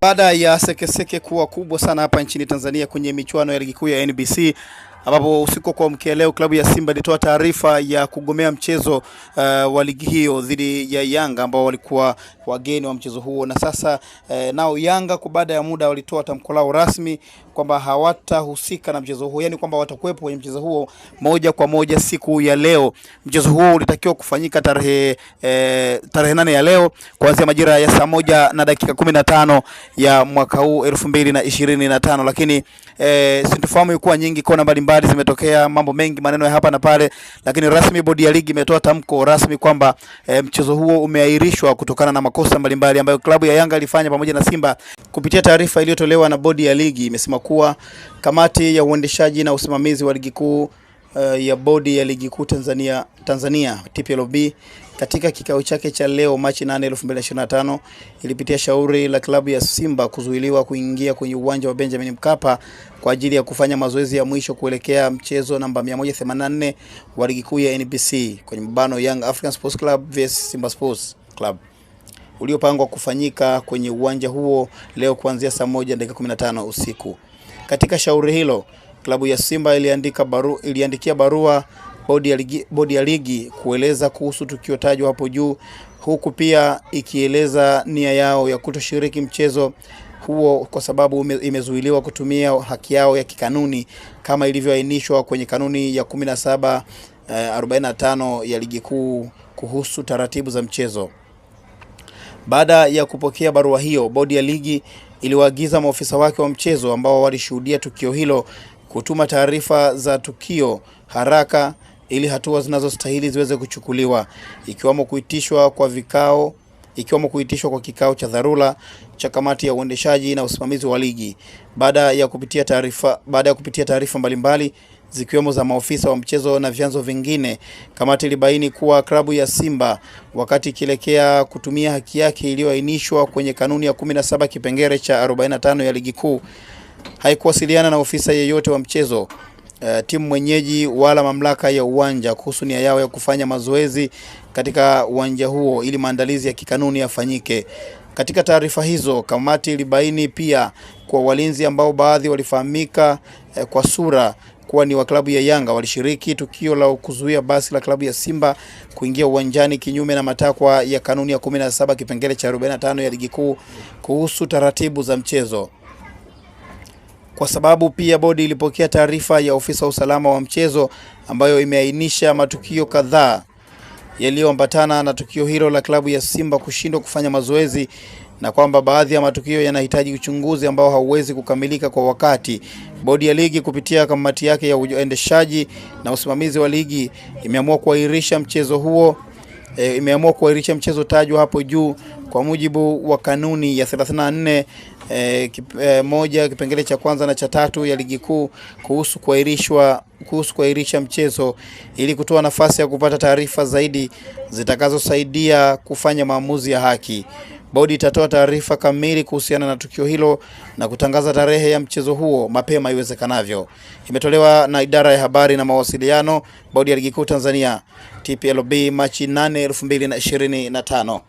Baada ya sekeseke kuwa kubwa sana hapa nchini Tanzania kwenye michuano ya ligi kuu ya NBC, ambapo usiku kwa mkia leo klabu ya Simba ilitoa taarifa ya kugomea mchezo wa ligi hiyo dhidi ya Yanga ambao walikuwa wageni wa mchezo huo, na sasa nao Yanga kwa baada ya muda walitoa tamko lao rasmi kwamba hawatahusika na mchezo huo, yani kwamba watakuwepo kwenye mchezo huo moja kwa moja siku ya leo. Mchezo huo ulitakiwa kufanyika tarehe 8 ya leo kuanzia majira ya saa 1:15 ya mwaka huu 2025, lakini sintofahamu ilikuwa nyingi, kona mbalimbali zimetokea, mambo mengi, maneno ya hapa na pale, lakini rasmi bodi ya ligi imetoa tamko rasmi kwamba mchezo huo umeahirishwa kutokana na makosa mbalimbali ambayo klabu ya Yanga ilifanya pamoja na Simba. Kupitia taarifa iliyotolewa na bodi ya ligi imesema kuwa kamati ya uendeshaji na usimamizi wa ligi kuu ya bodi ya ligi kuu Tanzania TPLB katika kikao chake cha leo Machi 8, 2025 ilipitia shauri la klabu ya Simba kuzuiliwa kuingia kwenye uwanja wa Benjamin Mkapa kwa ajili ya kufanya mazoezi ya mwisho kuelekea mchezo namba 184 wa ligi kuu ya NBC kwenye mbano Young African Sports Club vs Simba Sports Club uliopangwa kufanyika kwenye uwanja huo leo kuanzia saa 1:15 usiku. Katika shauri hilo, klabu ya Simba iliandikia barua bodi ya ligi kueleza kuhusu tukio tajwa hapo juu, huku pia ikieleza nia yao ya kutoshiriki mchezo huo kwa sababu imezuiliwa kutumia haki yao ya kikanuni kama ilivyoainishwa kwenye kanuni ya 1745 ya ligi kuu kuhusu taratibu za mchezo. Baada ya kupokea barua hiyo, bodi ya ligi iliwaagiza maofisa wake wa mchezo ambao walishuhudia tukio hilo kutuma taarifa za tukio haraka ili hatua zinazostahili ziweze kuchukuliwa, ikiwemo kuitishwa kwa kikao cha dharura cha kamati ya uendeshaji na usimamizi wa ligi. Baada ya kupitia taarifa mbalimbali zikiwemo za maofisa wa mchezo na vyanzo vingine, kamati ilibaini kuwa klabu ya Simba wakati ikielekea kutumia haki yake iliyoainishwa kwenye kanuni ya 17 kipengele cha 45 ya ligi kuu haikuwasiliana na ofisa yeyote wa mchezo, timu mwenyeji wala mamlaka ya uwanja kuhusu nia yao ya kufanya mazoezi katika uwanja huo ili maandalizi ya kikanuni yafanyike. Katika taarifa hizo, kamati ilibaini pia kwa walinzi ambao baadhi walifahamika kwa sura kuwa ni wa klabu ya Yanga walishiriki tukio la kuzuia basi la klabu ya Simba kuingia uwanjani kinyume na matakwa ya kanuni ya 17 kipengele cha 45 ya ligi kuu kuhusu taratibu za mchezo. Kwa sababu pia bodi ilipokea taarifa ya ofisa usalama wa mchezo ambayo imeainisha matukio kadhaa yaliyoambatana na tukio hilo la klabu ya Simba kushindwa kufanya mazoezi, na kwamba baadhi ya matukio yanahitaji uchunguzi ambao hauwezi kukamilika kwa wakati. Bodi ya ligi kupitia kamati yake ya uendeshaji na usimamizi wa ligi imeamua kuahirisha mchezo tajwa hapo juu kwa mujibu wa kanuni ya 34 moja kipengele cha kwanza na cha tatu ya ligi kuu kuhusu kuahirisha mchezo ili kutoa nafasi ya kupata taarifa zaidi zitakazosaidia kufanya maamuzi ya haki. Bodi itatoa taarifa kamili kuhusiana na tukio hilo na kutangaza tarehe ya mchezo huo mapema iwezekanavyo. Imetolewa na idara ya habari na mawasiliano, bodi ya ligi kuu Tanzania TPLB, Machi 8, 2025.